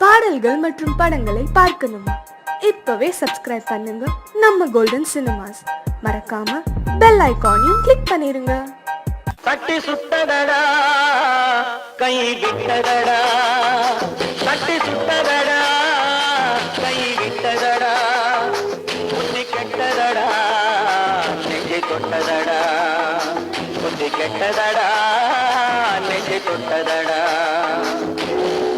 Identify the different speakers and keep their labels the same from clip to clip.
Speaker 1: பாடல்கள் மற்றும் படங்களை பார்க்கணுமா? இப்பவே சப்ஸ்கிரைப் பண்ணுங்க நம்ம கோல்டன் சினிமாஸ். மறக்காம பெல் ஐகானையும் கிளிக் பண்ணிருங்க.
Speaker 2: தட்டி சுத்ததடா கை விட்டதடா, தட்டி சுத்ததடா கை விட்டதடா, புத்தி கெட்டதடா நெஞ்சை தொட்டதடா, புத்தி கெட்டதடா நெஞ்சை தொட்டதடா.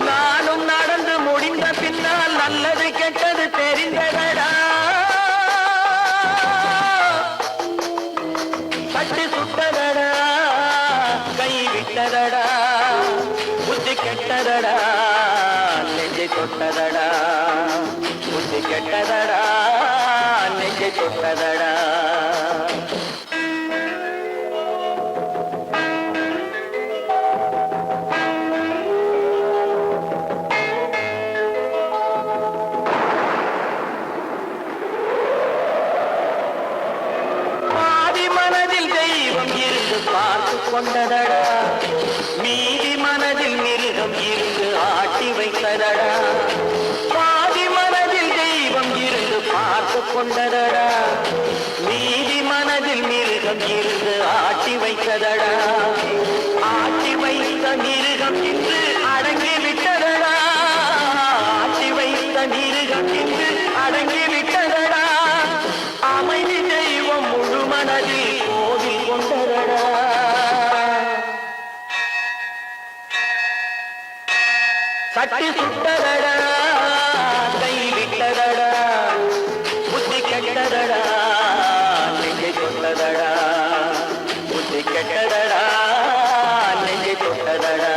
Speaker 2: நானும் நடந்து முடிந்த பின்னால் நல்லது கெட்டது தெரிந்ததடா. தட்டி சுட்டதடா கை விட்டதடா, புத்தி கெட்டதடா நெஞ்சை தொட்டதடா, புத்தி கெட்டதடா நெஞ்சை தொட்டதடா. பார்த்து கொண்டதடா, மீதி மனதில் மிருகம் இருந்து ஆட்டி வைத்ததடா. பாதி மனதில் தெய்வம் இருந்து பார்த்து கொண்டதடா, மீதி மனதில் மிருகம் இருந்து ஆட்டி வைத்ததடா. ஆட்டி வைத்த மிருகம் இன்று அடங்கி விட்டதடா, ஆட்டி வைத்த மிருகம் இன்று அடங்கி விட்டதடா. அமைதி தெய்வம் முழு மனதில் கோவில் கொண்டதடா. தட்டி சுட்டதடா கை விட்டதடா, புத்தி கெட்டதடா நெஞ்சை தொட்டதடா, புத்தி கெட்டதடா நெஞ்சை தொட்டதடா.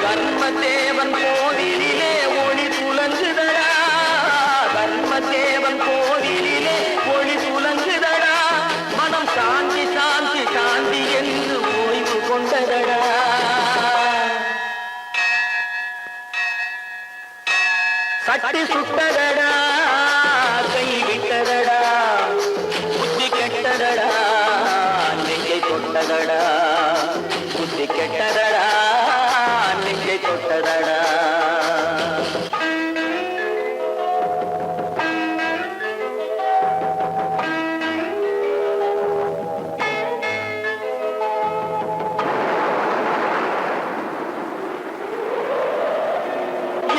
Speaker 2: தர்மதேவன் கோவிலிலே ஒளி துலங்குதடா, தர்மதேவன் கோவிலிலே ஒளி துலங்குதடா. மனம் சாந்தி சாந்தி சாந்தி என்று ஓய்வு கொண்டதடா. சட்டி சுட்டதடா கை விட்டதடா, புத்தி கெட்டதடா நெஞ்சை தொட்டதடா, புத்தி கெட்டதடா நெஞ்சை தொட்டதடா.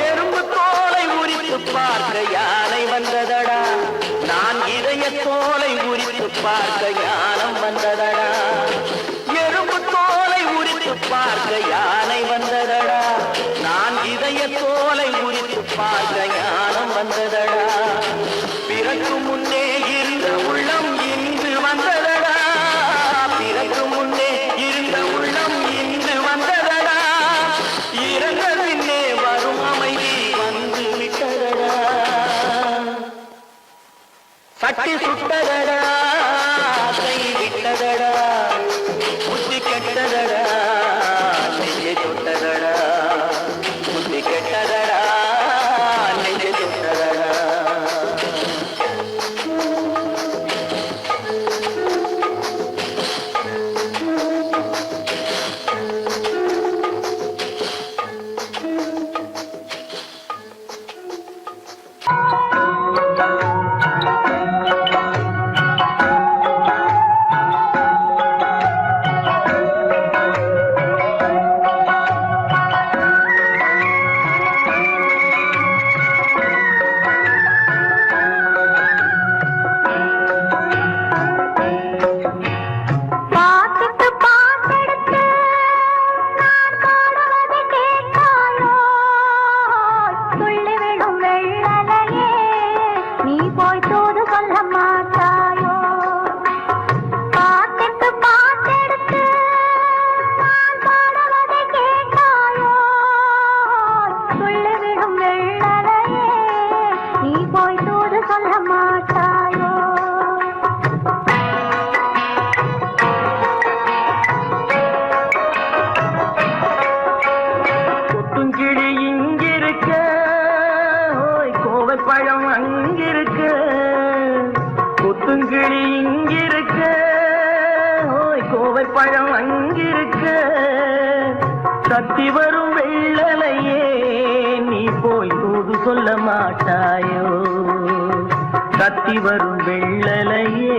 Speaker 2: எறும்பு தோலை உரித்து பார்க்க யானை வந்ததடா, நான் இதய தோலை உரித்து பார்க்க யானம் வந்ததடா. எறும்பு தோலை உரித்து பார்க்க யானை வந்ததடா, நான் இதய தோலை உரித்து பார்க்க ஞானம் வந்ததடா. பிறகு முன்னே இருந்த உள்ளம் இன்று வந்ததடா, பிறகு முன்னே இருந்த உள்ளம் இன்று வந்ததடா. இறந்த பின்னே வரும் அமைதி வந்து விட்டதடா. சட்டி சுட்டதடா கை விட்டதடா, புத்தி கெட்டதடா நெஞ்சை தொட்டதடா, புத்தி கெட்டதடா நெஞ்சை தொட்டதடா. கொட்டுங்கிளி இங்கிருக்க, ஓய் கோவை பழம் அங்கிருக்க, தத்தி வரும் வெள்ளலையே நீ போய் தூது சொல்ல மாட்டாயோ. தத்தி வரும் வெள்ளலையே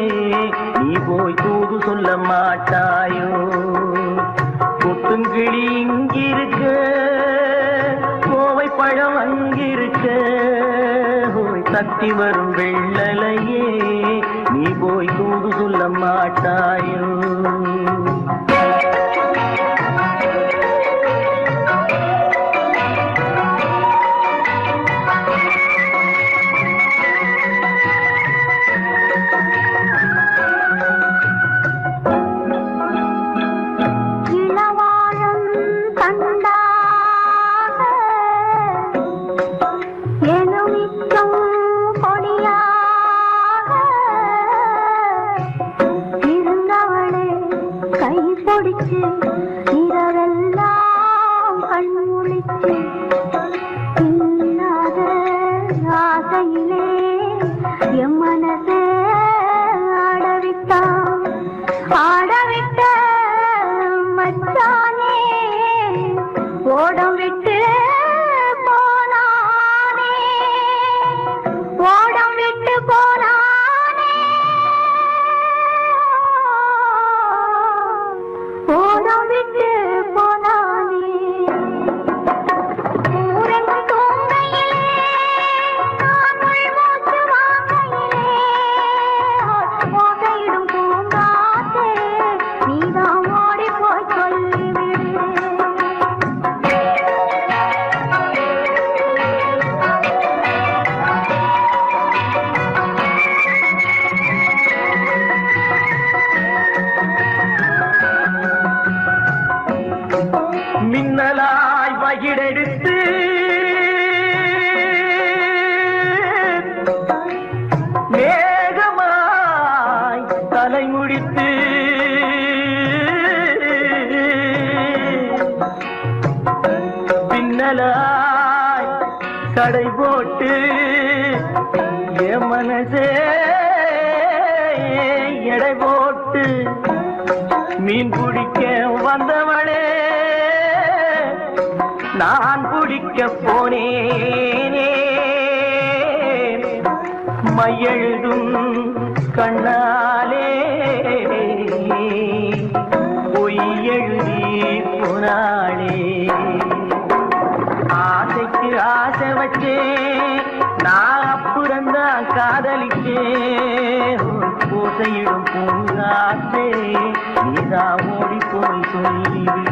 Speaker 2: நீ போய் தூது சொல்ல மாட்டாயோ. கொட்டுங்கிளி இங்கிருக்க, கோவை பழம் அங்கிருக்க, ஓய் தத்தி வரும் வெள்ளலையே நீ போய் தூது சொல்ல மாட்டாயோ. மின்னலாய் வகிடெடுத்து மேகமாய் தலை முடித்து பின்னலாய் கடை போட்டு என் மனசே எடை போட்டு மீன் பிடிக்க வந்தவளே நான் பிடிக்க போனேனே. மையெழுதும் கண்ணாலே பொய் எழுதி போனாளே. ஆசைக்கு ஆசை வச்சே நான் அப்புறந்தான் காதலிச்சே. பூசையிடும் பூங்காத்தே நீதான் ஓடி போய் சொல்லிவிடு.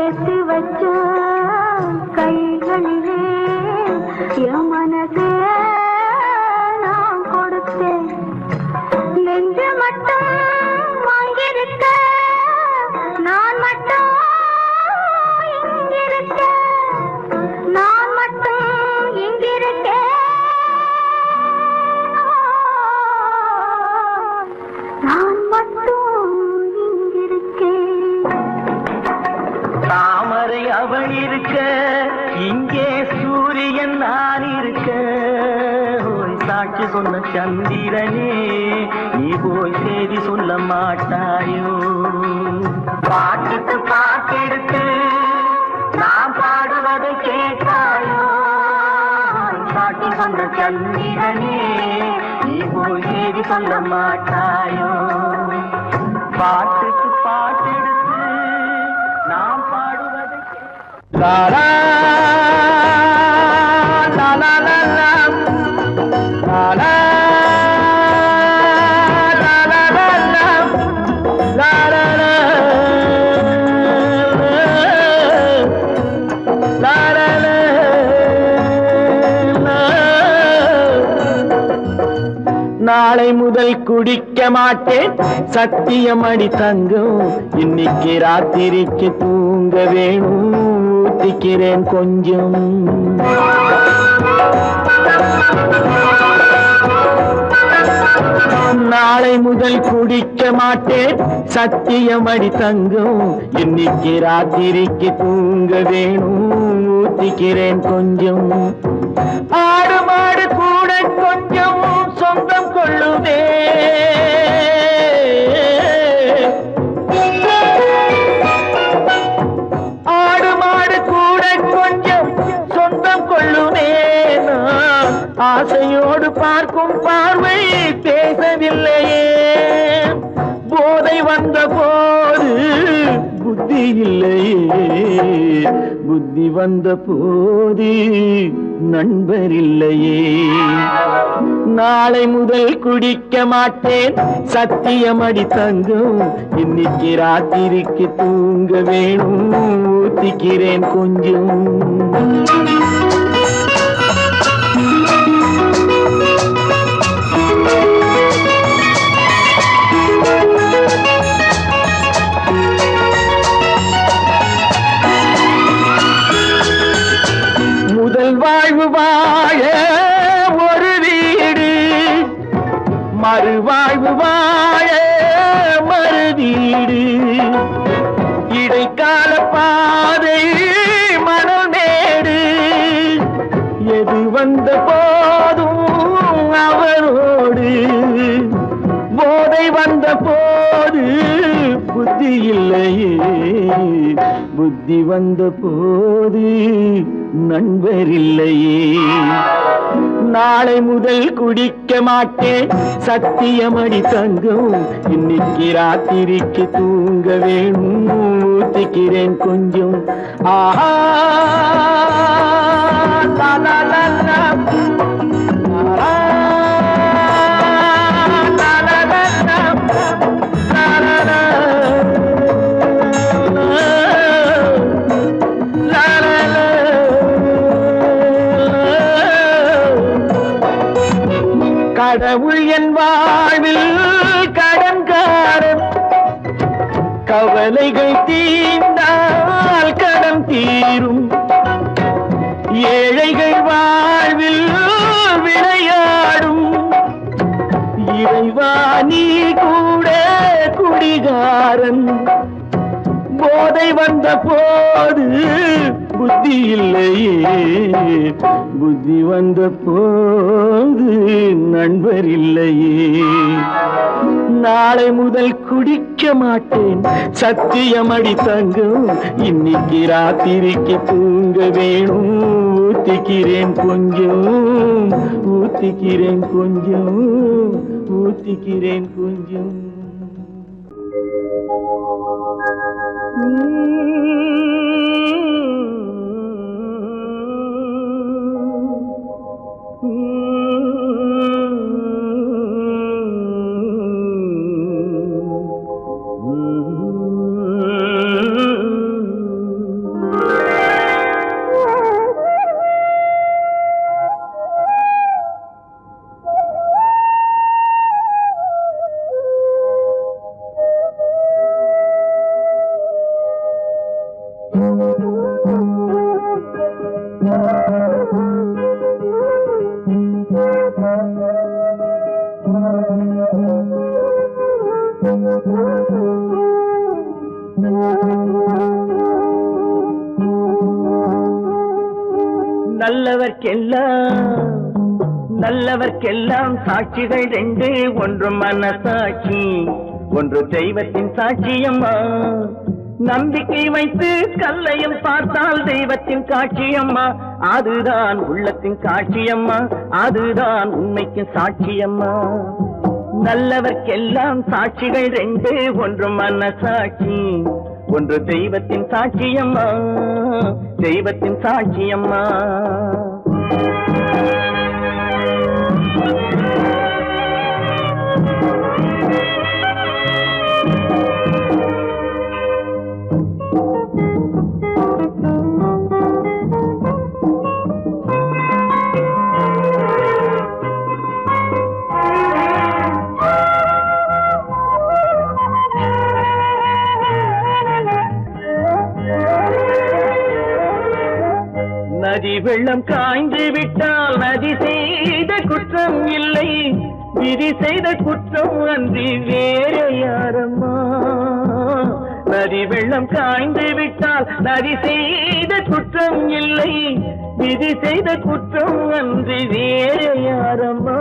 Speaker 3: ஏத்து வச்ச கைகளிலே என் மனசே நான் கொடுத்தேன். நெஞ்சு மட்டும் வாங்கியிருக்க, நான் மட்டும் இங்கிருக்க, நான் மட்டும் இங்கிருக்க. நான் மட்டும் இங்கிருக்கேன்.
Speaker 2: தாமரை அவள் இருக்க, இங்கே சூரியன் நான் இருக்க. சாட்சி சொன்ன சந்திரனே நீ போய் செய்தி சொல்ல மாட்டாயோ. பாட்டுக்கு பாட்டெடுத்து நான் பாடுவதை கேட்டாயோ. சாட்சி சொன்ன சந்திரனே நீ போய் செய்தி சொல்ல மாட்டாயோ. பாட்டுக்கு பாட்டெடுத்து நாம் பாடுவதை லாலா லாலா லாலா லாலா லாலா லாலா லாலா நாளை முதல் குடிக்க மாட்டேன் சத்தியம் அடி தங்கம் இன்னைக்கு ராத்திரிக்கு தூங்க வேணும் ஊத்திக்கிறேன் கொஞ்சம் நாளை முதல் குடிக்க மாட்டேன் சத்தியம் அடி தங்கம் இன்னைக்கு ராத்திரிக்கு தூங்க வேணும் ஊத்திக்கிறேன் கொஞ்சம் ஆடு மாடு கூட கொஞ்சம் சொந்தம் கொள்ளுதே ஆடு மாடு கூட கொஞ்சம் சொந்தம் கொள்ளுதே நான் ஆசையோடு பார்க்கும் பார்வை பேசவில்லையே போதை வந்த போது புத்தி இல்லையே புத்தி வந்த போது நண்பர் இல்லையே நாளை முதல் குடிக்க மாட்டேன் சத்தியம் அடி தங்கம் இன்னைக்கு ராத்திரிக்கு தூங்க வேணும் ஊத்திக்கிறேன் கொஞ்சம் முதல் வாழ்வு வாழ ஒரு வீடு மறுவாழ்வு வாழ மறு வீடு இடைக்கால பாதை மணல் மேடு எது வந்த போதும் அவரோடு போதை வந்த போது புத்தி இல்லையே புத்தி வந்த போது நண்பர் இல்லையே நாளை முதல் குடிக்க மாட்டேன் சத்தியம் அடி தங்கம் இன்னைக்கு ராத்திரிக்கு தூங்க வேணும் ஊத்திக்கிறேன் கொஞ்சம் ஆஹா லா லா லா லா. கடவுள் என் வாழ்வில் கடன்காரன் கவலைகள் தீர்ந்தால் கடன் தீரும் ஏழைகள் வாழ்வில் விளையாடும் இறைவா நீ கூட குடிகாரன் போதை வந்த போது புத்தி இல்லையே புத்தி வந்த போது நண்பர் இல்லையே நாளை முதல் குடிக்க மாட்டேன் சத்தியம் அடி தங்கம் இன்னைக்கு ராத்திரிக்கு தூங்க வேணும் ஊத்திக்கிறேன் கொஞ்சம் ஊத்திக்கிறேன் கொஞ்சம் ஊத்திக்கிறேன் கொஞ்சம் நல்லவர்க்கெல்லாம் சாட்சிகள் ரெண்டு ஒன்று மனசாட்சி ஒன்று தெய்வத்தின் சாட்சியம்மா நம்பிக்கை வைத்து கல்லையும் பார்த்தால் தெய்வத்தின் காட்சியம்மா அதுதான் உள்ளத்தின் காட்சியம்மா அதுதான் உண்மைக்கு சாட்சியம்மா நல்லவர்க்கெல்லாம் சாட்சிகள் ரெண்டு ஒன்று மனசாட்சி ஒன்று தெய்வத்தின் சாட்சியம்மா தெய்வத்தின் சாட்சியம்மா நதி வெள்ளம் காய்ந்து விட்டால் நதி செய்த குற்றம் இல்லை, விதி செய்த குற்றம் அன்றி வேற யாரம்மா. நதி வெள்ளம் காய்ந்து விட்டால் நதி செய்த குற்றம் இல்லை, விதி செய்த குற்றம் அன்றி வேற யாரம்மா.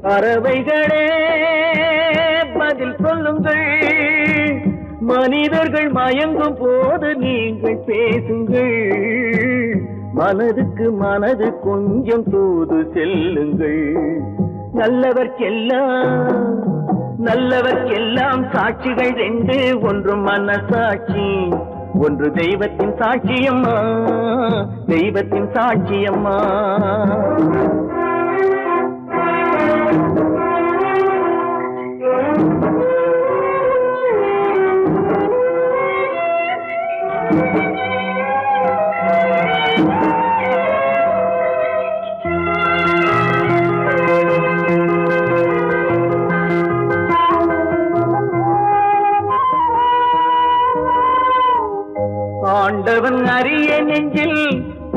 Speaker 2: பறவைகளே பதில் சொல்லுங்கள், மனிதர்கள் மயங்கும் போது நீங்கள் பேசுங்கள். மனதுக்கு மனது கொஞ்சம் தூது செல்லுங்கள். நல்லவர்க்கெல்லாம் சாட்சிகள் ரெண்டு, ஒன்று மனசாட்சி, ஒன்று தெய்வத்தின் சாட்சியம்மா, தெய்வத்தின் சாட்சியம்மா. ஆண்டவன் அறிய நெஞ்சில்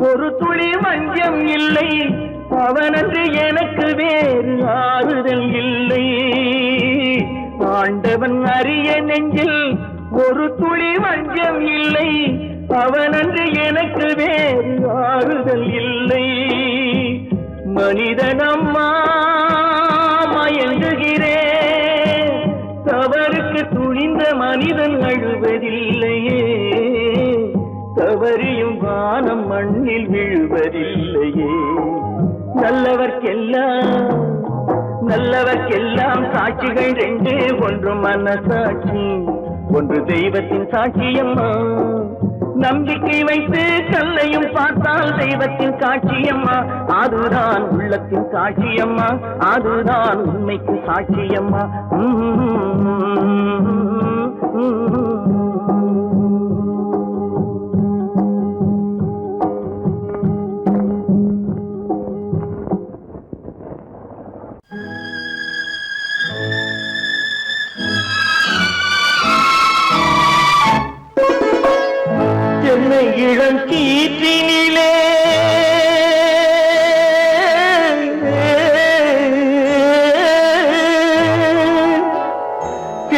Speaker 2: ஒரு துளி வஞ்சம் இல்லை, அவனன்று எனக்கு வேறு ஆறுதல் இல்லை. ஆண்டவன் அறிய நெஞ்சில் ஒரு துளி வஞ்சம் இல்லை, அவனன்று எனக்கு வேறு ஆறுதல் இல்லை. மனிதனம்மா மயங்குகிறேன், தவறுக்கு துணிந்த மனிதன் அழுவதில்லையே, தவறியும் வானம் மண்ணில் விழுவதில்லையே. நல்லவர்க்கெல்லாம் சாட்சிகள் ரெண்டு, ஒன்று மனசாட்சி, ஒன்று தெய்வத்தின் சாட்சியம்மா. நம்பிக்கை வைத்து கல்லையும் பார்த்தால் தெய்வத்தின் காட்சியம்மா, அதுதான் உள்ளத்தின் சாட்சியம்மா, அதுதான் உண்மைக்கு சாட்சியம்மா. இளம் கீற்றினிலே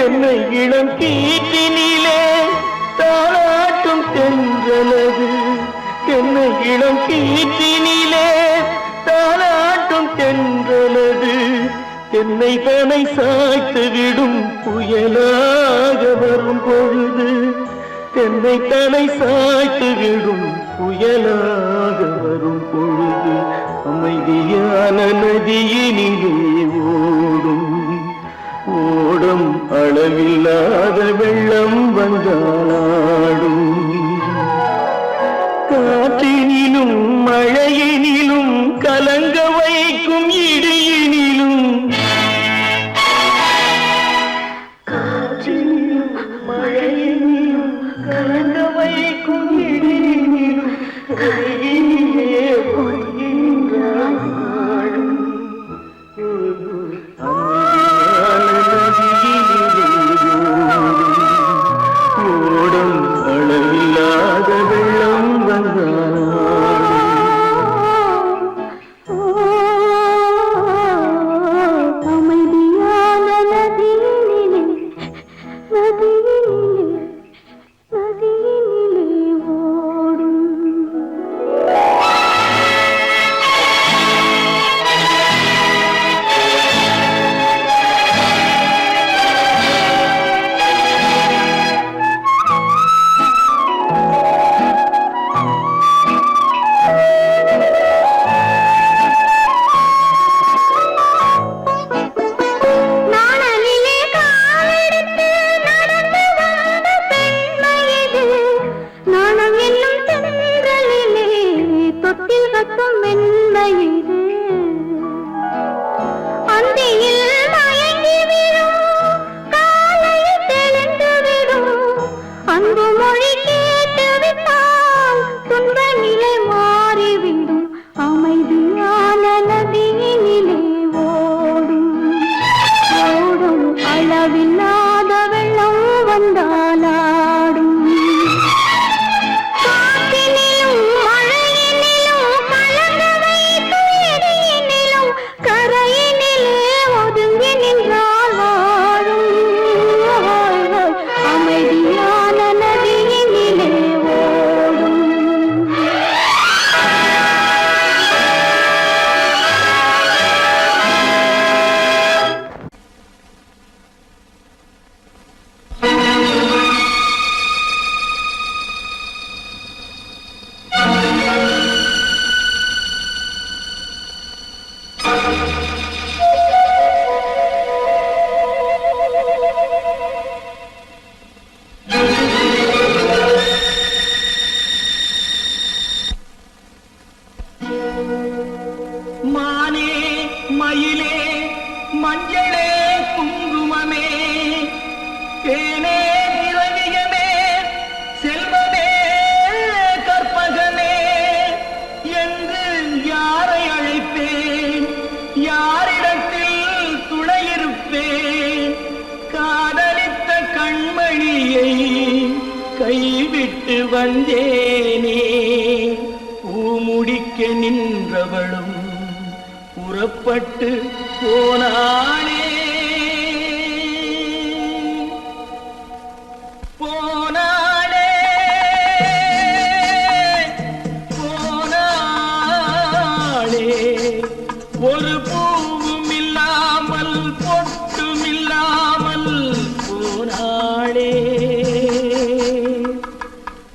Speaker 2: என்னை இளம் கீற்றினிலே தாளாட்டும் தென்றலது, என்னை இளம் கீற்றினிலே தாளாட்டும் தென்றலது, என்னை தனை சாய்த்து விடும் புயலாக வரும் பொழுது, என்னை தலை சாய்த்து விடும் புயலாக வரும் பொழுது, அமைதியான நதியினிலே ஓடும் ஓடும் அளவில்லாத வெள்ளம் வந்தாடும். காற்றினிலும் மழையினிலும் கலங்க வைக்கும் இடியினிலும், காற்றினிலும் மழையினிலும் கலங்க வைக்கும் இடியினிலும், கையிலே பொய்கின்றாய் நாடும். ஓடும் அளவில்லாத வெள்ளம் வந்தாடும்.
Speaker 3: அமைதியான நதியினிலே ஓடும். நாணலிலே காலெடுத்து நடந்து வந்த பெண்மை இது, நாணம் என்னும் தென்றலிலே தொட்டில் கட்டும் மென்மை இது. அந்தியில் மயங்கி விடும், காலையில் தெளிந்து விடும், அன்பு மொழி கேட்டு விட்டால் துன்ப நிலை மாறிவிடும். அமைதியான நதியினிலே ஓடும் ஓடும் அளவில்லாத வெள்ளம் வந்தாலாடும். காற்றினிலும் மழை
Speaker 2: விட்டு வந்தேனே பூமுடிக்க நின்றவளும் புறப்பட்டு போனாளே போனாளே போனாளே ஒரு பூவும் இல்லாமல் பொட்டும் இல்லாமல் போனாளே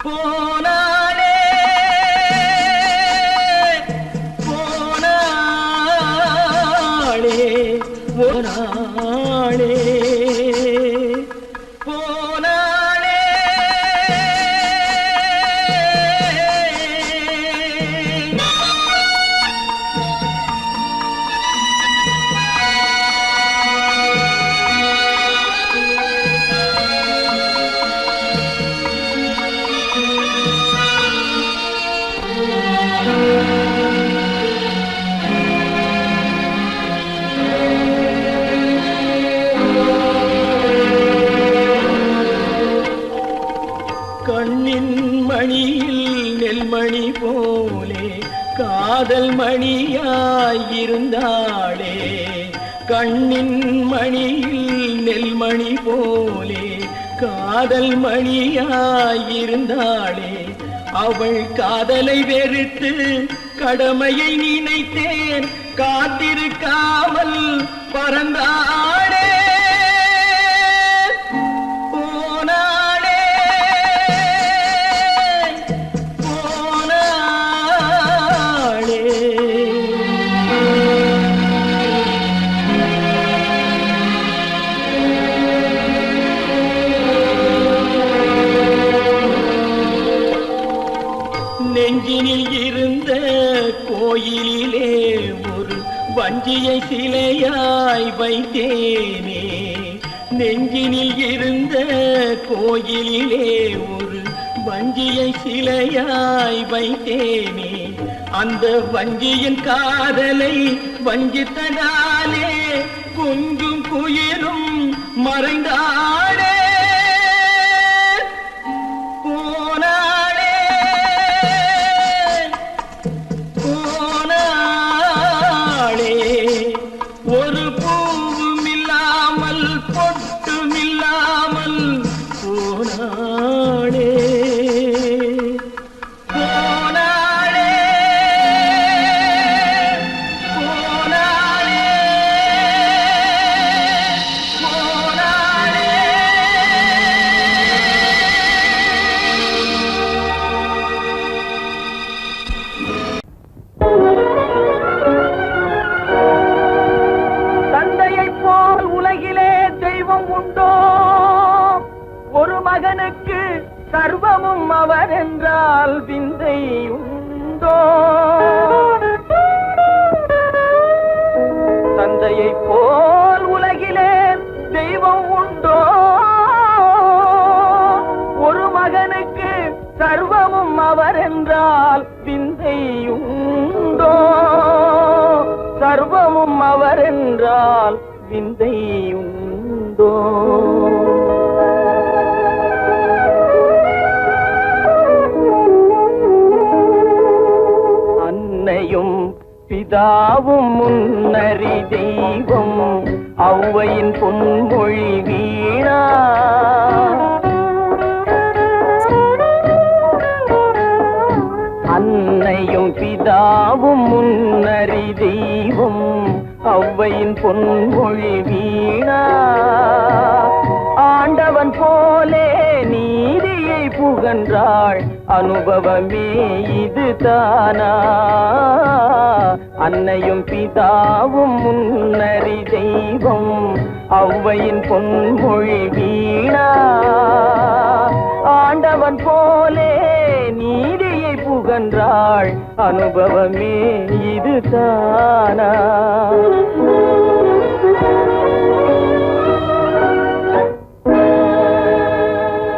Speaker 2: போனாளே போனாளே போனாளே போனாளே கண்ணின் மணியில் நெல்மணி போலே காதல் மணியாயிருந்தாளே கண்ணின் மணியில் நெல்மணி போலே காதல் மணியாயிருந்தாளே அவள் காதலை வெறுத்து கடமையை நினைத்தேன் காத்திருக்காமல் பறந்தாளே நெஞ்சினில் இருந்த கோயிலிலே ஒரு வஞ்சியை சிலையாய் வைத்தேனே நெஞ்சினில் இருந்த கோயிலிலே ஒரு வஞ்சியை சிலையாய் வைத்தேனே அந்த வஞ்சியின் காதலை வஞ்சித்ததாலே குஞ்சும் குயிலும் மறைந்தாளே ஒரு பூவும் இல்லாமல் பொட்டும் இல்லாமல் போனாளே போனாளே போனாளே போனாளே ஒரு மகனுக்கு சர்வமும் அவர் என்றால் விந்தை உண்டோ தந்தையை போல் உலகிலே தெய்வம் உண்டோ ஒரு மகனுக்கு சர்வமும் அவர் என்றால் விந்தை உண்டோ சர்வமும் அவர் என்றால் விந்தை உண்டோ அன்னையும் பிதாவும் முன்னறி தெய்வம் ஔவையின் பொன்மொழி வீணா அன்னையும் பிதாவும் முன்னறி தெய்வம் ஔவையின் பொன்மொழி வீணா ஆண்டவன் போலே நீதியை புகன்றாள் அனுபவமே இது தானா அன்னையும் பிதாவும் முன்னறி தெய்வம் ஔவையின் பொன்மொழி வீணா ஆண்டவன் போலே நீதியை புகன்றாள் அனுபவமே இது தானா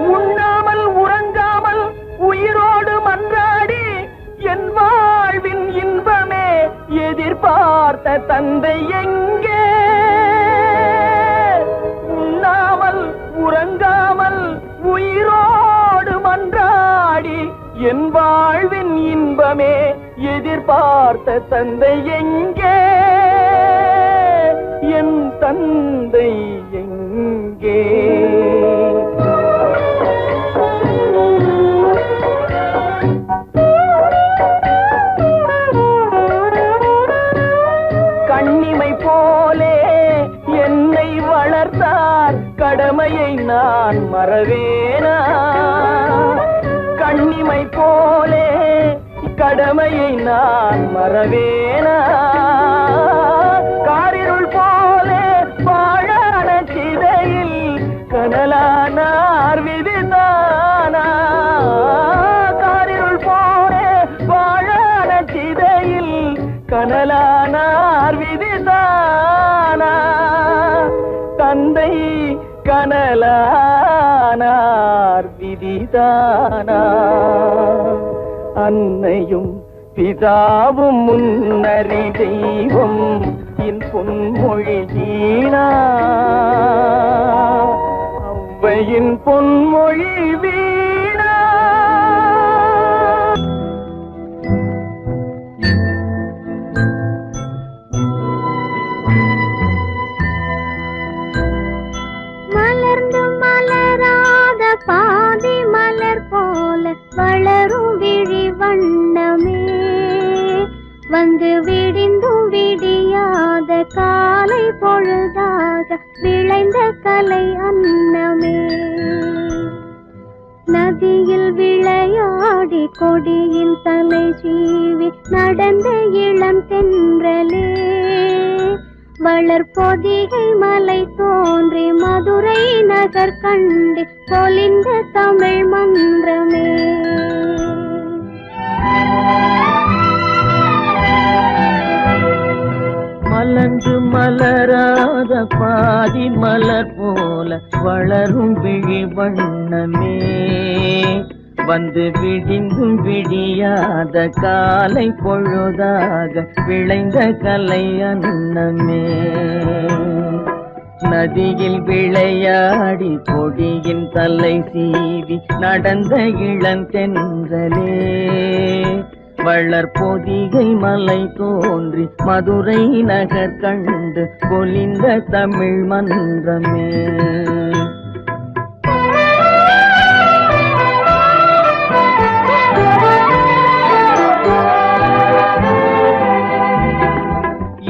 Speaker 2: உண்ணாமல் உறங்காமல் உயிரோடு மன்றாடி என் வாழ்வின் இன்பமே எதிர்பார்த்த தந்தை எங்கே உண்ணாமல் உறங்காமல் உயிரோடு மன்றாடி என் வாழ்வின் இன்பமே எதிர்பார்த்த தந்தை எங்கே என் தந்தை எங்கே கண்ணிமை போலே என்னை வளர்த்தார் கடமையை நான் மறவேனா கண்ணிமை போலே கடமையை நான் மறவேனா காரிருள் போலே வாழான சிதையில் கனலானார் விதிதானா காரிருள் போலே வாழான சிதையில் கனலானார் விதிதானா தந்தை கனலானார் விதிதானா அன்னையும் பிதாவும் முன்னறி தெய்வம் என் பொன்மொழி வீணா அவ்வையின் பொன்மொழி வீணா
Speaker 3: மலர்ந்து மலராத பாதி மலர் போல வளரும் விழி வண்ணமே வந்து விடிந்தும் விடியாத காலை பொழுதாக விளைந்த கலை அன்னமே நதியில் விளையாடி கொடியின் தலை சீவி நடந்த இளம் தென்றலே வளர்பொதிகை மலை தோன்றி மதுரை நகர் கண்டு பொலிந்த தமிழ் மன்றமே
Speaker 2: மலர்ந்து மலராத பாதி மலர் போல வளரும் விழி வண்ணமே வந்து விடிந்தும் விடியாத காலை பொழுதாக விளைந்த கலை அன்னமே நதியில் விளையாடி கொடியின் தலை சீவி நடந்த இளந்தென்றலே வளர்பொதிகை மலை தோன்றி மதுரை நகர் கண்டு பொலிந்த தமிழ் மன்றமே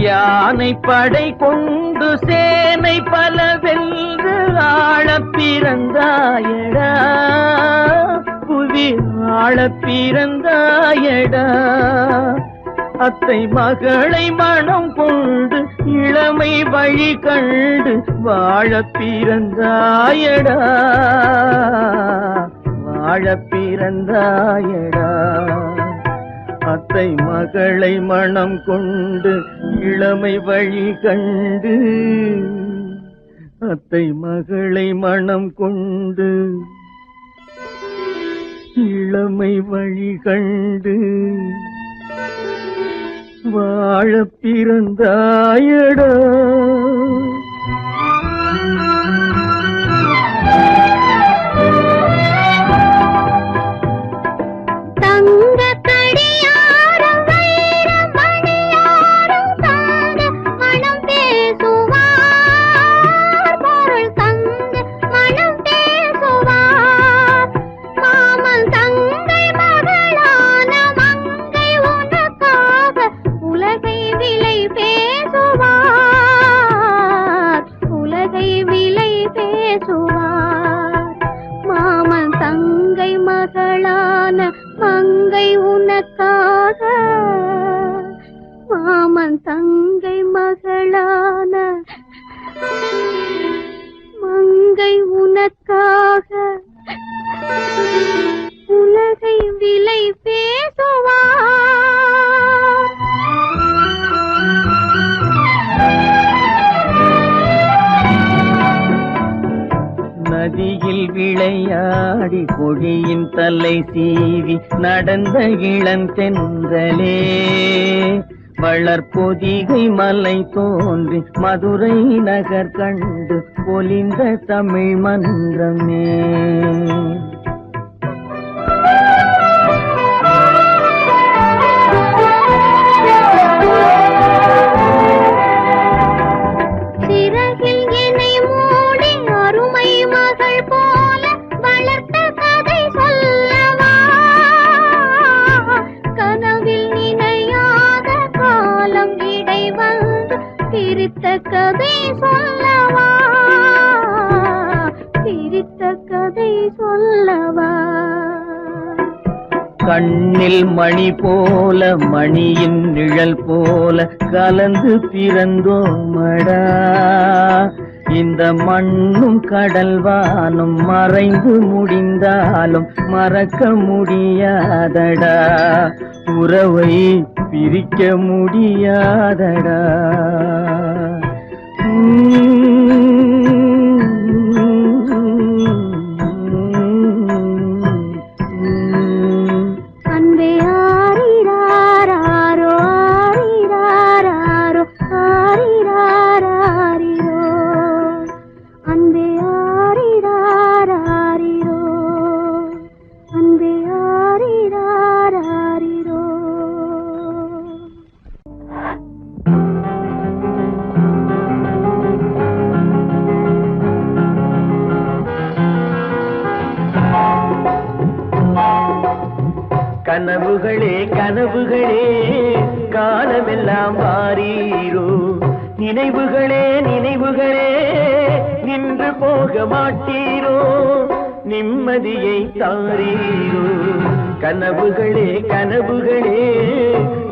Speaker 2: யானை படை கொண்டு சேனை பல வென்று ஆளப் பிறந்தாயடா புவி ஆளப் பிறந்தாயடா அத்தை மகளை மனம் கொண்டு இளமை வழி கண்டு வாழப் பிறந்தாயடா வாழப் பிறந்தாயடா அத்தை மகளை மனம் கொண்டு இளமை வழி கண்டு அத்தை மகளை மனம் கொண்டு இளமை வழி கண்டு வாழப் பிறந்தாயடா நதியில் விளையாடி கொடியின் தலை சீவி நடந்த இளந்தென்றலே வளர்பொதிகை மலை தோன்றி மதுரை நகர் கண்டு பொலிந்த தமிழ் மன்றமே கண்ணில் மணி போல மணியின் நிழல் போல கலந்து பிறந்தோமடா. இந்த மண்ணும் கடல்வானும் மறைந்து முடிந்தாலும் மறக்க முடியாதடா. உறவை பிரிக்க முடியாதடா.
Speaker 3: அன்பே ஆரிராரோ ஆரிராரோ ஆரிராரோ அன்பே ஆரிராரோ அன்பே ஆரிராரோ.
Speaker 2: கனவுகளே கனவுகளே காலமெல்லாம் வாரீரோ. நினைவுகளே நினைவுகளே நின்று போக மாட்டீரோ. நிம்மதியை தாரீரோ. கனவுகளே கனவுகளே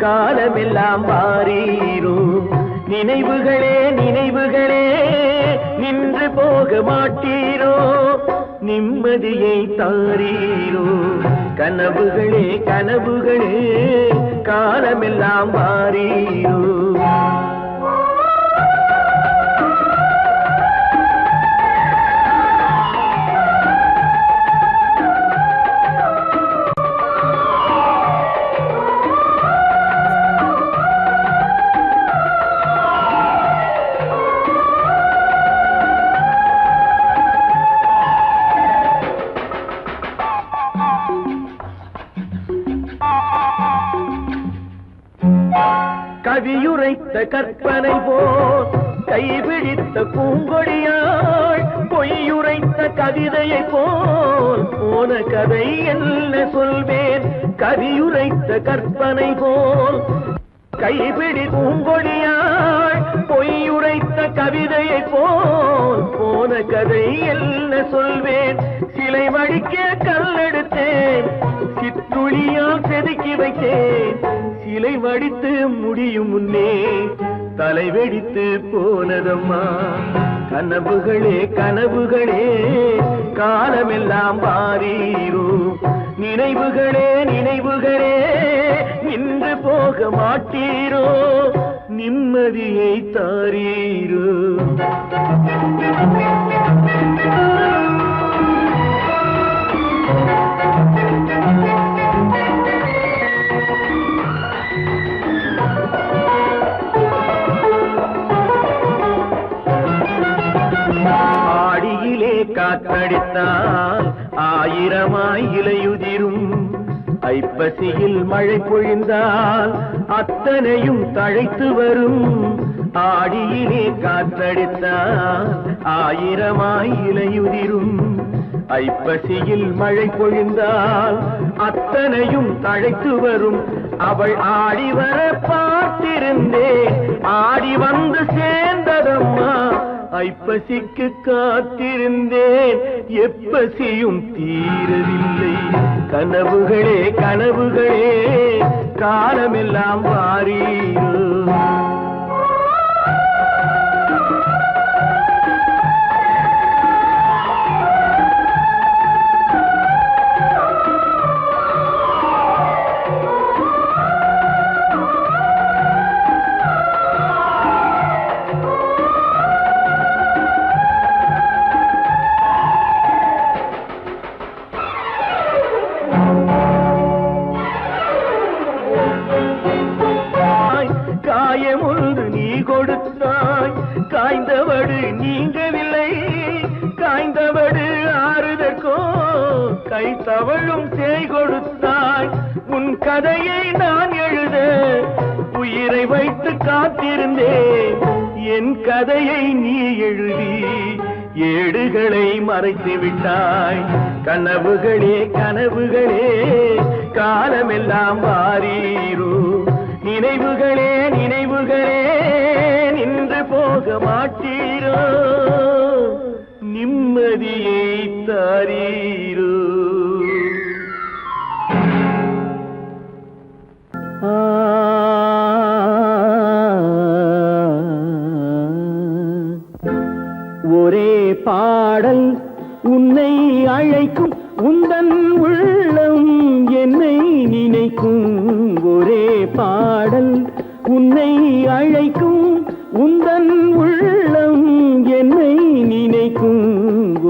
Speaker 2: காலமெல்லாம் வாரீரோ. நினைவுகளே நினைவுகளே நின்று போக மாட்டீரோ. நிம்மதியை தாரீரோ. கனவுகளே கனவுகளே காலமெல்லாம் வாரீரோ. கவியுரைத்த கற்பனை போல் கைபிடித்த பூங்கொடியாள் பொய்யுரைத்த கவிதையை போல் போன கதை என்ன சொல்வேன். கவியுரைத்த கற்பனை போல் கைபிடி பூங்கொடியாள் பொய்யுரைத்த கவிதையை போல் போன கதை என்ன சொல்வேன். சிலை வடிக்க கல்லெடுத்தேன் சிற்றுளியால் செதுக்கி வைத்தேன். சிலை வடித்து முடியும் முன்னே தலை வெடித்து போனதம்மா. கனவுகளே கனவுகளே காலமெல்லாம் வாரீரோ. நினைவுகளே நினைவுகளே நின்று போக மாட்டீரோ. நிம்மதியை தாரீரோ. ஆடியிலே காற்றடித்தால் ஆயிரமாய் இலையுதிரும். ஐப்பசியில் மழை பொழிந்தால் அத்தனையும் தழைத்து வரும். ஆடியிலே காற்றடித்தால் ஆயிரமாய் இலையுதிரும். ஐப்பசியில் மழை பொழிந்தால் அத்தனையும் தழைத்து வரும். அவள் ஆடி வர பார்த்திருந்தேன் ஆடி வந்து சேர்ந்ததம்மா. ஐப்பசிக்கு காத்திருந்தேன் எப்பசியும் தீரவில்லை. கனவுகளே கனவுகளே காலமெல்லாம் வாரீரோ. காயமுண்டு நீ கொடுத்தாய் காய்ந்தவடு நீங்கவில்லை. காய்ந்தவடு ஆறுதற்கோ கை தவழும் சேய் கொடுத்தாய். உன் கதையை நான் எழுத உயிரை வைத்து காத்திருந்தேன். என் கதையை நீ எழுதி ஏடுகளை மறைத்து விட்டாய். கனவுகளே கனவுகளே காலமெல்லாம் வாரீரோ. நினைவுகளே நினைவுகளே நின்று போக மாட்டீரோ. நிம்மதியை தாரீரோ.
Speaker 4: அழைக்கும் உந்தன் உள்ளம் என்னை நினைக்கும் ஒரே பாடல். உன்னை அழைக்கும் உந்தன் உள்ளம் என்னை நினைக்கும்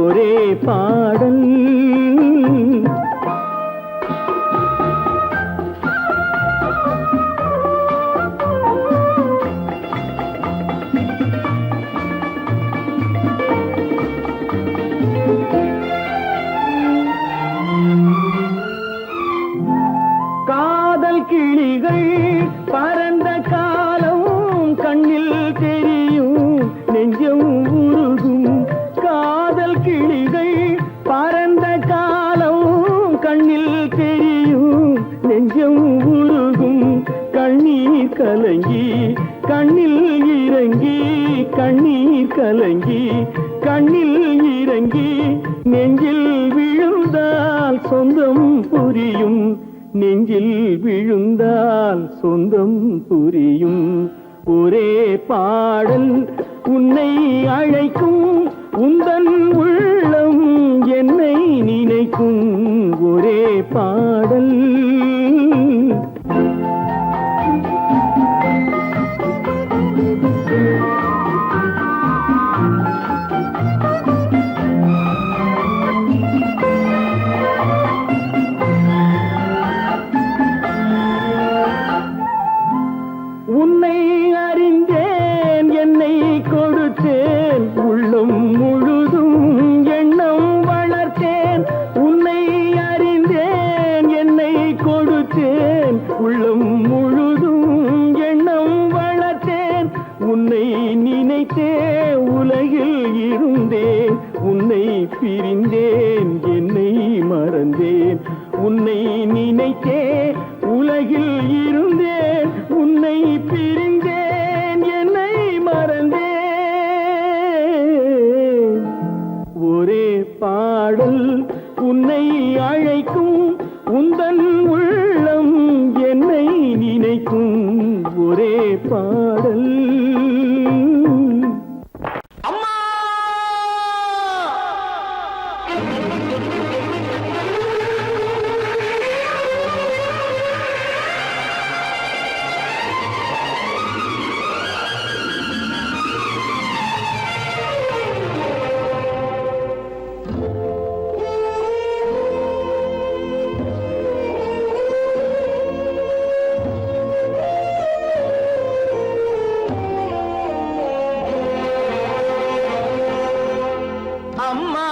Speaker 4: ஒரே பாடல். காதல் கிளிகள் பறந்த காலம் கண்ணில் தெரியும் நெஞ்சம் உருகும். காதல் கிளிகள் பறந்த காலம் கண்ணில் தெரியும் நெஞ்சம் உருகும். கண்ணீர் கலங்கி கண்ணில் இறங்கி கண்ணீர் கலங்கி கண்ணில் இறங்கி நெஞ்சில் விழுந்தால் சொந்தம் புரியும். நெஞ்சில் விழுந்தால் சொந்தம் புரியும். ஒரே பாடல் உன்னை அழைக்கும் உந்தன் உள்ளம் என்னை நினைக்கும் ஒரே பாடல். உன்னை அறிந்தேன் என்னை கொடுத்தேன் உள்ளம் முழுதும் எண்ணம் வளர்த்தேன். உன்னை அறிந்தேன் என்னை கொடுத்தேன் உள்ளம் முழுதும் எண்ணம் வளர்த்தேன். உன்னை நினைத்தே உலகில் இருந்தேன் உன்னை பிரிந்தேன் என்னை மறந்தேன். உன்னை நினைத்தே உலகில் இருந்தேன் உன்னை பிரிந்தேன் என்னை மறந்தேன். ஒரே பாடல் உன்னை அழைக்கும் உந்தன் உள்ளம் என்னை நினைக்கும் ஒரே பாடல்.
Speaker 2: அம்மா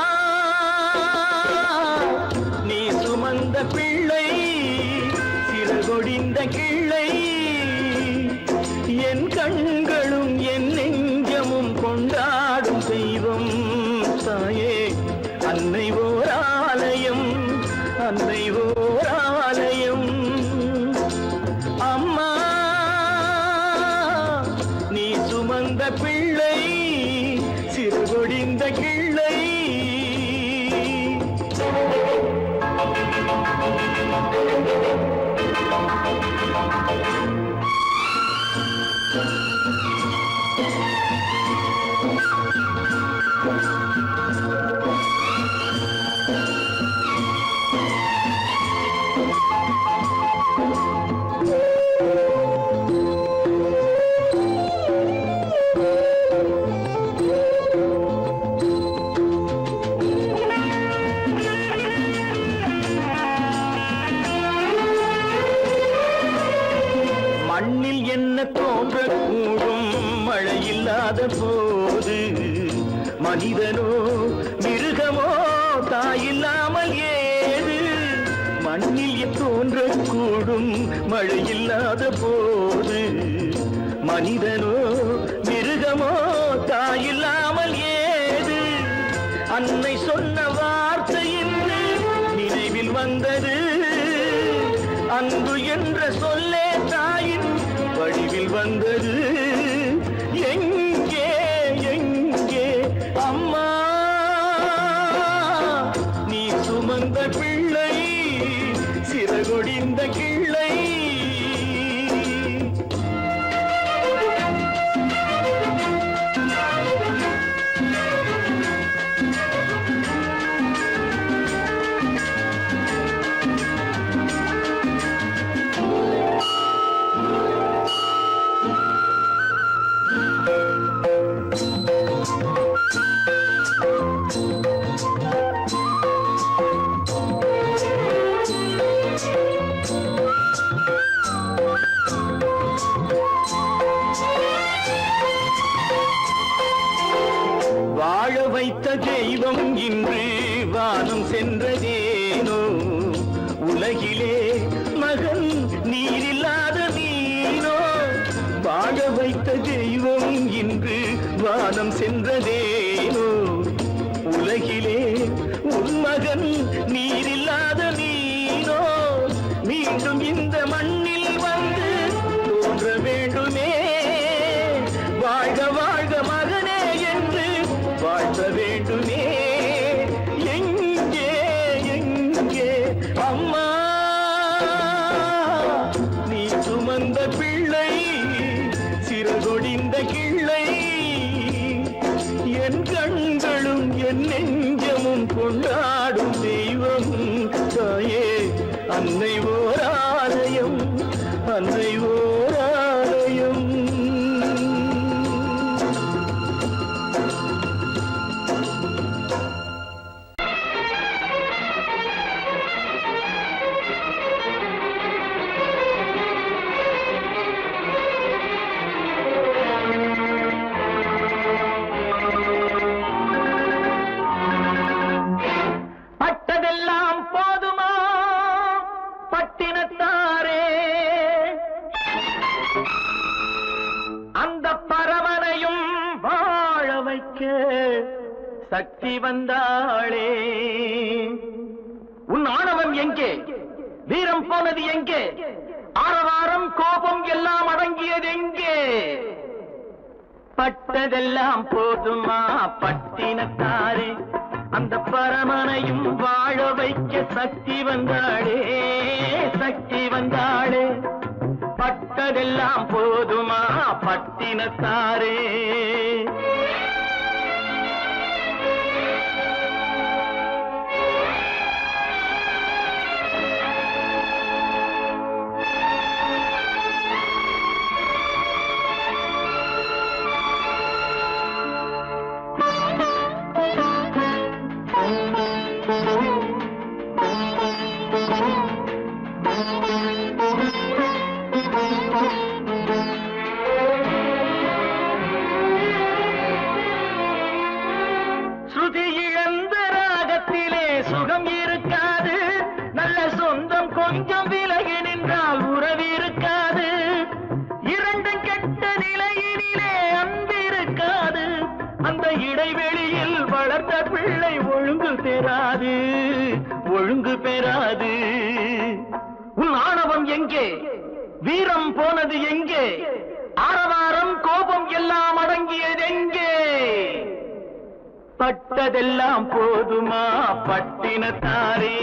Speaker 2: நீ சுமந்த பிள்ளை சிறகொடிந்த கிள்ளை. என் கண்களும் என் நெஞ்சமும் கொண்டாடும் தெய்வம் தாயே. அன்னை ஓர் ஆலயம் அன்னை ஓர் ஆலயம். அம்மா நீ சுமந்த பிள்ளை சிறுகொடிந்த கிள்ளை. மண்ணில் என்ன தோன்றக்கூடும் மழையில்லாத போது. மனிதனோ மிருகமோ தாயில்லாமல் ஏது. மண்ணில் தோன்றக்கூடும் மழையில்லாத போது. மனிதனோ மிருகமோ தாயில்லாமல் ஏது. அன்னை சொன்ன வார்த்தை என்று நினைவில் வந்தது. அன்பு என்ற சொல்லே தாயின் வடிவில் வந்தது. எங்கே எங்கே அம்மா நீ சுமந்த பிள்ளை சிறகொடிந்த கிள்ளை.
Speaker 4: மகன் நீரில்லாத நீனோ வாழ வைத்த தெய்வம் இன்று வானம் சென்றதேனோ உலகிலே உன் மகன் நீரில்லாத நீனோ மீண்டும் இந்த மண்ணில் வந்து தோன்ற வேண்டுமே வாழ்க வாழ்க மகனே என்று வாழ்த்த வேண்டுமே எங்கே எங்கே அம்மா நீ சுமந்த பிள்ளை சிறகொடிந்த கிள்ளை என் கண்களும் என் நெஞ்சமும் கொண்டாடும் தெய்வம் தாயே அன்னை ஓர் ஆலயம் அன்னை ஓர் ஆலயம்
Speaker 2: பட்டதெல்லாம் போதுமா பட்டினத்தாரே அந்த பரமனையும் வாழ வைக்க சக்தி வந்தாளே உன் ஆணவம் எங்கே வீரம் போனது எங்கே ஆரவாரம் கோபம் எல்லாம் அடங்கியது எங்கே பட்டதெல்லாம் போதுமா பட்டினத்தாரே அந்த பரமனையும் வாழ வைக்க சக்தி வந்தாளே சக்தி வந்தாளே பட்டதெல்லாம் போதுமா பட்டினத்தாரே ஸ்ருதி இழந்த ராகத்திலே சுகம் இருக்காது நல்ல சொந்தம் கொஞ்சம் விலகி நின்றால் உறவு இருக்காது இரண்டும் கெட்ட நிலையினிலே அன்பு இருக்காது அந்த இடைவெளியில் வளர்ந்த பிள்ளை ஒழுங்கு பெறாது ஒழுங்கு பெறாது உன் ஆணவம் எங்கே வீரம் போனது எங்கே ஆரவாரம் கோபம் எல்லாம் அடங்கியது எங்கே பட்டதெல்லாம் போதுமா பட்டினத்தாரே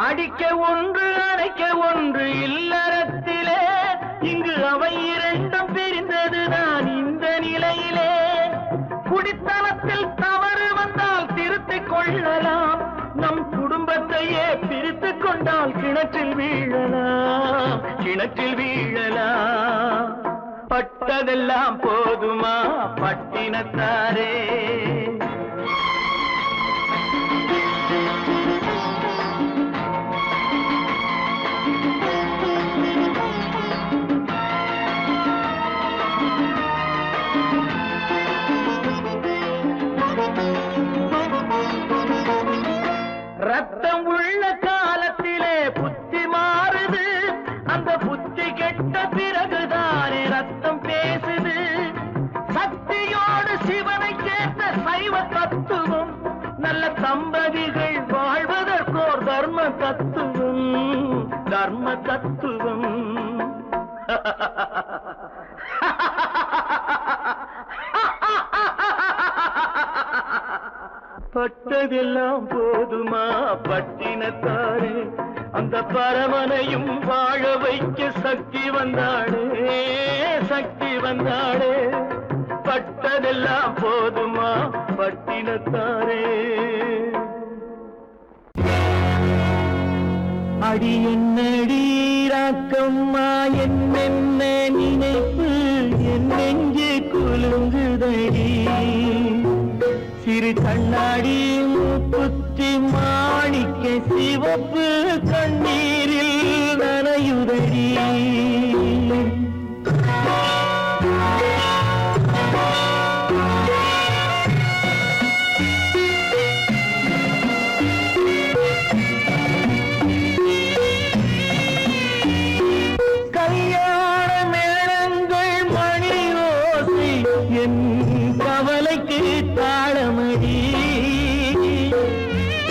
Speaker 2: அடிக்க ஒன்று அணைக்க ஒன்று இல்லறத்திலே இங்கு அவை இரண்டும் பிரிந்ததுதான் இந்த நிலையிலே குடித்தனத்தில் தவறு வந்தால் திருத்திக் கொள்ளலாம் நம் குடும்பத்தையே பிரித்துக் கொண்டால் கிணற்றில் வீழலாம் கிணற்றில் வீழலாம் பட்டதெல்லாம் போதுமா பட்டினத்தாரே ரத்தம் உள்ள காலத்திலே புத்தி மாறுது அந்த புத்தி கெட்ட பிறகுதானே ரத்தம் பேசுது சக்தியோடு சிவனை கேட்ட சைவ தத்துவம் நல்ல தம்பதிகள் வாழ்வதற்கோர் தர்ம தத்துவம் தர்ம தத்துவம் பட்டதெல்லாம் போதுமா பட்டினத்தாரே அந்த பரமனையும் வாழ வைக்க சக்தி வந்தாளே சக்தி வந்தாளே பட்டதெல்லாம் போதுமா பட்டினத்தாரே அடி என்னடி ராக்கம்மா என்னென்ன நினைப்பு என் நெஞ்சு குலுங்குதடி
Speaker 4: சிறு கண்ணாடி மூக்குத்தி மாணிக்க சிவப்பு கண்ணீரில் நனையுதடி. கவலைக்கு தாளமடி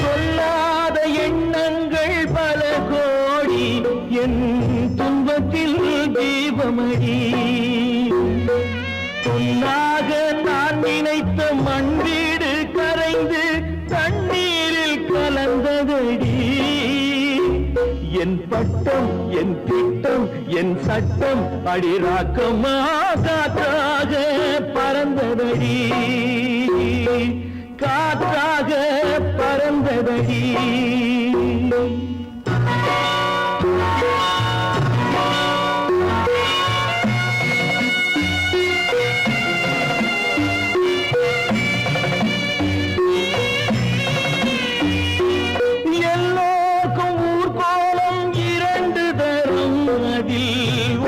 Speaker 4: சொல்லாத எண்ணங்கள் பல கோடி என் துன்பத்தில் தீபமடி. சொல்லாக நான் நினைத்த மண் வீடு கரைந்து தண்ணீரில் கலந்ததடி. என் பட்டம் என் திட்டம் என் சட்டம் அடிராக்கமா காற்றாக பறந்ததடி, காற்றாக பறந்ததடி.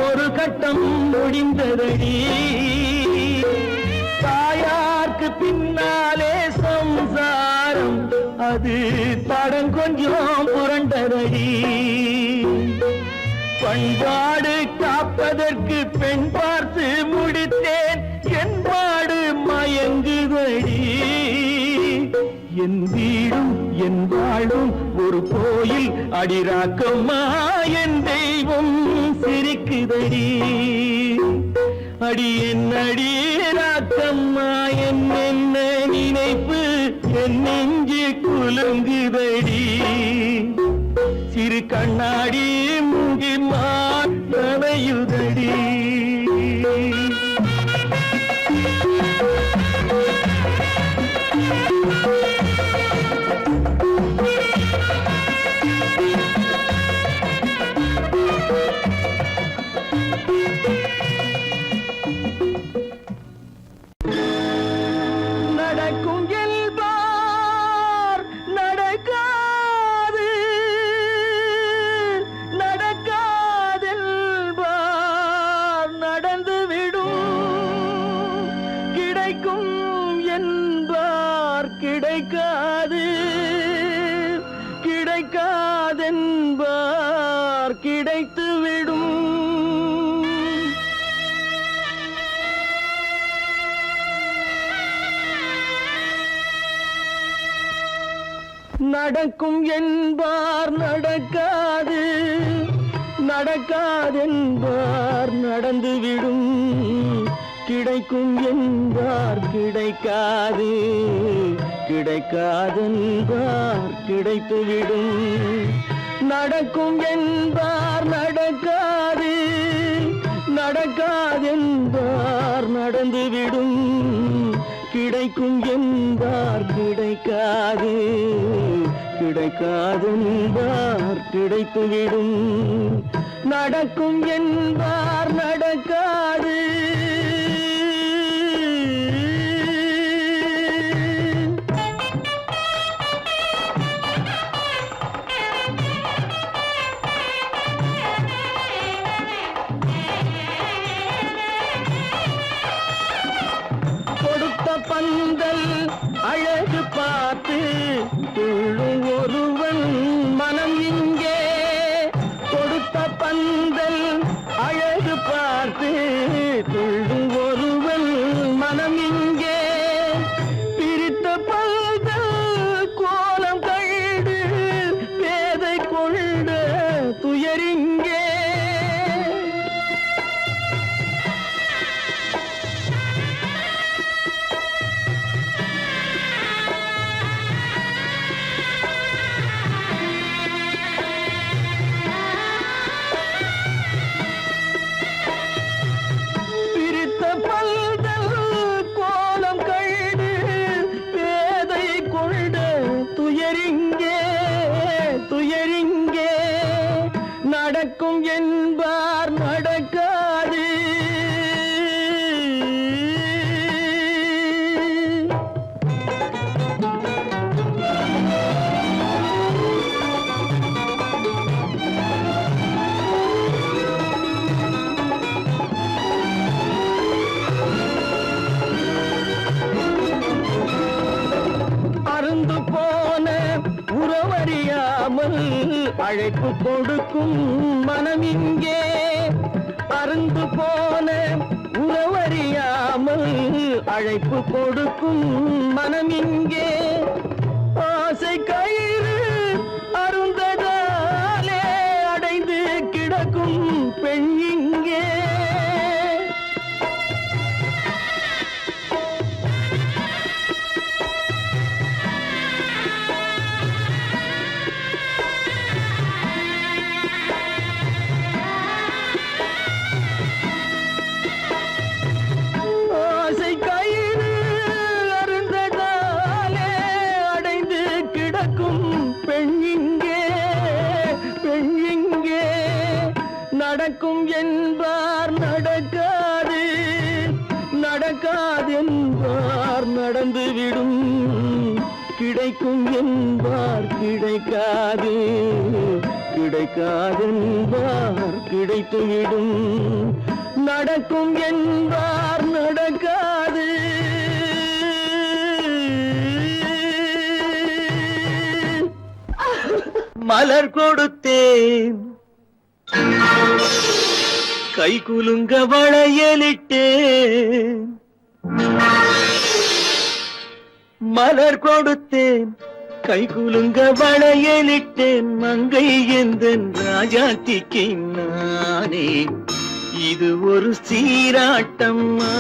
Speaker 4: ஒரு கட்டம் முடிந்ததடி. தாயார்க்கு பின்னாலே சம்சாரம் அது தடம் கொஞ்சம் புரண்டதடி. பண்பாடு காப்பதற்கு பெண் பார்த்து முடித்தேன் என்பாடு மயங்குதடி. என் வீடும் என் வாழும் ஒரு கோயில் அடிராக்கம்மா என் தெய்வம் சிரிக்குதடி. அடி என் அடிராக்கம்மா என் என்ன நினைப்பு என் நெஞ்சு குலுங்குதடி. சிறு கண்ணாடி மூங்கி மானையுதடி. நடக்கும் என்பார் நடக்காது, நடக்காதென்பார் நடந்துவிடும். கிடைக்கும் என்பார் கிடைக்காது, கிடைக்காதென்பார் கிடைத்துவிடும். நடக்கும் என்பார் நடக்காது, நடக்காதென்பார் நடந்துவிடும். கிடைக்கும் என்பார் கிடைக்காது, கிடைக்காதென்பார் கிடைத்துவிடும். நடக்கும் என்பார் நடக்காது, நடக்காதென்பார் நடந்துவிடும். கிடைக்கும் என்பார் கிடைக்காது, கிடைக்காதென்பார் கிடைத்துவிடும். நடக்கும் என்பார் நடக்காது. பந்தல் அழகு பார்த்து துள்ளும் ஒருவன் மனம் இங்கே. கொடுத்த பந்தல் அழகு பார்த்து துள்ளும் ஒருவன் மனம் இங்கே. பிரித்த பந்தல் கோலம் கண்டு பேதை கொண்ட துயரிங்கே. உருவறியாமல் அழைப்பு கொடுக்கும் மனம் இங்கே அருந்து போன உறவறியாமல் அழைப்பு கொடுக்கும் மனம் இங்கே ஆசை கயிறு அருந்ததாலே அடைந்து கிடக்கும் பெண் இங்கே நடக்கும் என்பார் நடக்காது நடக்காது என்பார் நடந்துவிடும் கிடைக்கும் என்பார் கிடைக்காது கிடைக்காது என்பார் கிடைத்துவிடும் நடக்கும் என்பார் நடக்காது மலர் கொடுத்தேன் கை குலுங்க வளையலிட்டேன் மலர் கொடுத்தேன் கை குலுங்க வளையலிட்டேன் மங்கை எந்தன் ராஜாத்திக்கு நானே இது ஒரு சீராட்டம்மா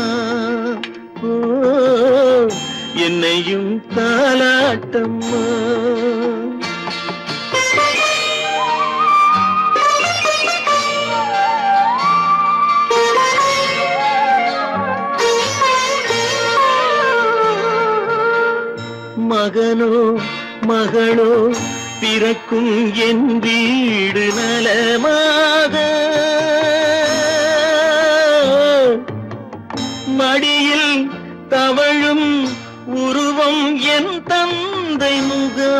Speaker 4: ஓ என்னையும் தாலாட்டம்மா மகனோ மகளோ பிறக்கும் என் வீடு நலமாக மடியில் தவழும் உருவம் என் தந்தை முகமாக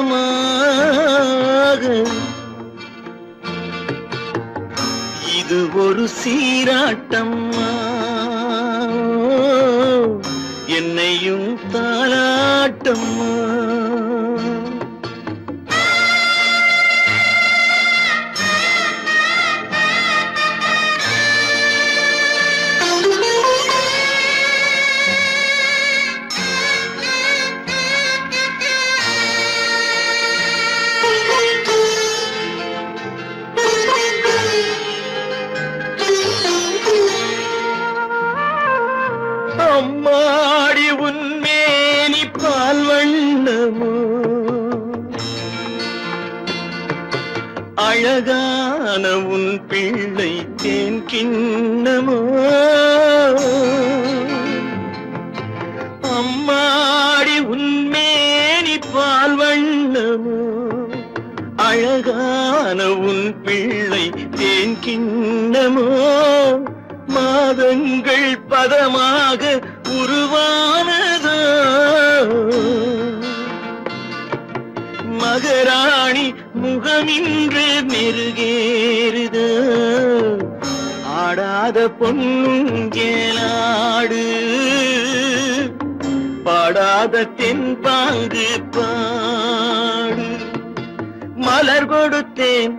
Speaker 4: இது ஒரு சீராட்டம்மா என்னையும் தாலாட்டம்மா அம்மாடி உன்மேனி பால் வண்ணமோ அழகான உன் பிள்ளை தேன் கிண்ணமோ அம்மாடி உன்மேனி பால் வண்ணமோ அழகான உன் பிள்ளை தேன் கிண்ணமோ மாதங்கள் பதமாக உருவானதோ மகராணி முகமின்று மெருகேறுதோ ஆடாத பொன்னுங்கேலாடு பாடாத தென்பாங்கு பாடு மலர் கொடுத்தேன்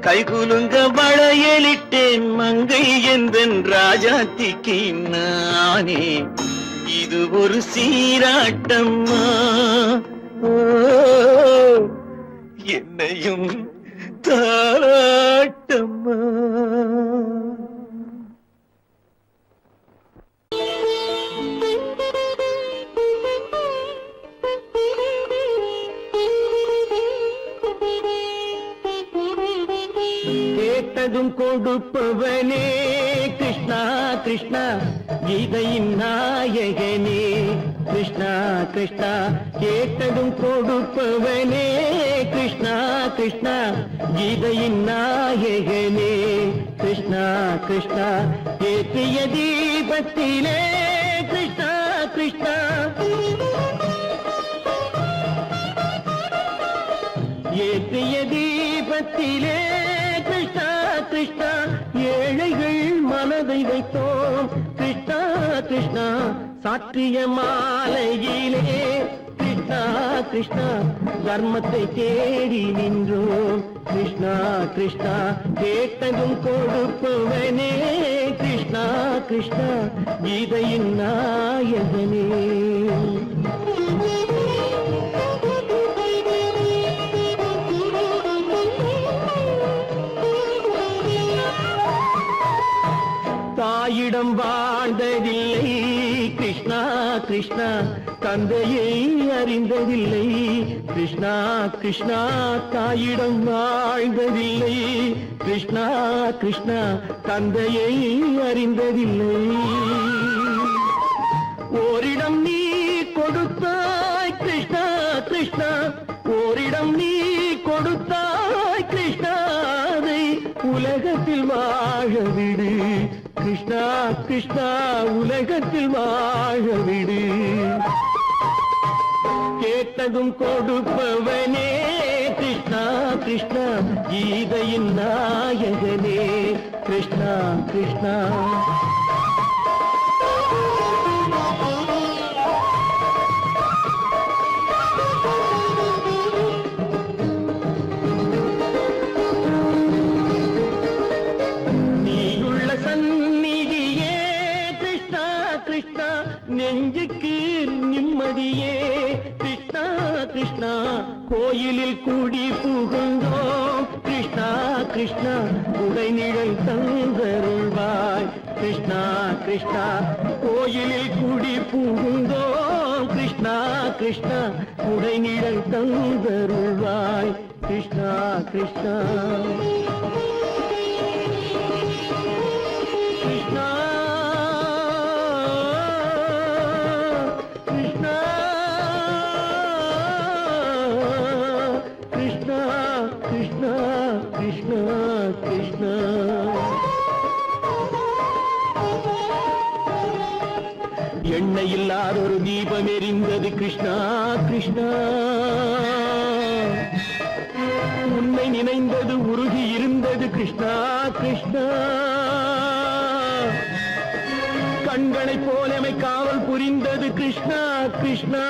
Speaker 4: கைகுலுங்க வளையலிட்டேன் மங்கை எந்தன் ராஜாத்திக்கு நானே இது ஒரு சீராட்டம்மா ஓ என்னையும் தாராட்டம்மா கேட்டதும் கொடுப்பவனே கிருஷ்ணா கிருஷ்ணா கீதையின் நாயகனே கிருஷ்ணா கிருஷ்ணா கேட்டதும் கொடுப்பவனே கிருஷ்ணா கிருஷ்ணா கீதையின் நாயகனே கிருஷ்ணா கிருஷ்ணா ஏற்றிய தீபத்திலே கிருஷ்ணா கிருஷ்ணா ஏற்றிய தீபத்திலே கிருஷ்ணா கிருஷ்ணா ஏழைகள் மனதை வைத்தோம் கிருஷ்ணா கிருஷ்ணா சாற்றிய மாலையிலே கிருஷ்ணா கிருஷ்ணா தர்மத்தை தேடி நின்றோம் கிருஷ்ணா கிருஷ்ணா கேட்டதும் கொடுப்பவனே கிருஷ்ணா கிருஷ்ணா கீதையின் நாயகனே தாயிடம் வாழ்ந்ததில்லை கிருஷ்ணா கிருஷ்ணா தந்தையை அறிந்ததில்லை கிருஷ்ணா கிருஷ்ணா தாயிடம் வாழ்ந்ததில்லை கிருஷ்ணா கிருஷ்ணா தந்தையை அறிந்ததில்லை ஓரிடம் நீ கொடுத்தாய் கிருஷ்ணா கிருஷ்ணா ஓரிடம் நீ கொடுத்தாய் கிருஷ்ணா அதை உலகத்தில் வாழ விடு கிருஷ்ணா கிருஷ்ணா உலகத்தில் வாழ விடு கேட்டதும் கொடுப்பவனே கிருஷ்ணா கிருஷ்ணா கீதையின் நாயகனே கிருஷ்ணா கிருஷ்ணா நெஞ்சுக்கு நிம்மதியே கிருஷ்ணா கிருஷ்ணா கோயிலில் கூடி புகுந்தோம் கிருஷ்ணா கிருஷ்ணா உடைநிழல் தந்தருள்வாய் கிருஷ்ணா கிருஷ்ணா கோயிலில் கூடி புகுந்தோம் கிருஷ்ணா கிருஷ்ணா உடைநிழல் தந்தருள்வாய் கிருஷ்ணா கிருஷ்ணா கிருஷ்ணா கிருஷ்ணா கிருஷ்ணா கிருஷ்ணா எண்ணெய் இல்லாத ஒரு தீபம் எரிந்தது கிருஷ்ணா கிருஷ்ணா உன்னை நினைந்தது உருகி இருந்தது கிருஷ்ணா கிருஷ்ணா கண்களை போலமை காவல் புரிந்தது கிருஷ்ணா கிருஷ்ணா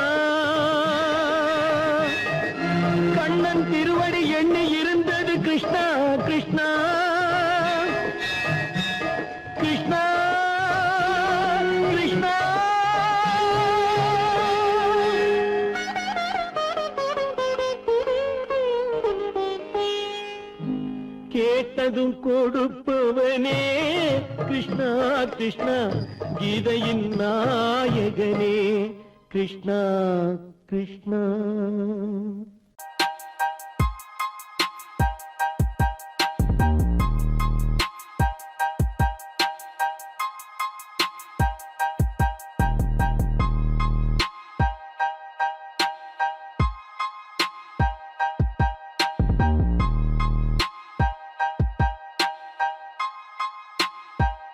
Speaker 4: கண்ணன் திருவடி எண்ணி இருந்தது கிருஷ்ணா கிருஷ்ணா கிருஷ்ணா கிருஷ்ணா கேட்டதும் கொடுப்பவனே கிருஷ்ணா கிருஷ்ணா கீதையின் நாயகனே கிருஷ்ணா கிருஷ்ணா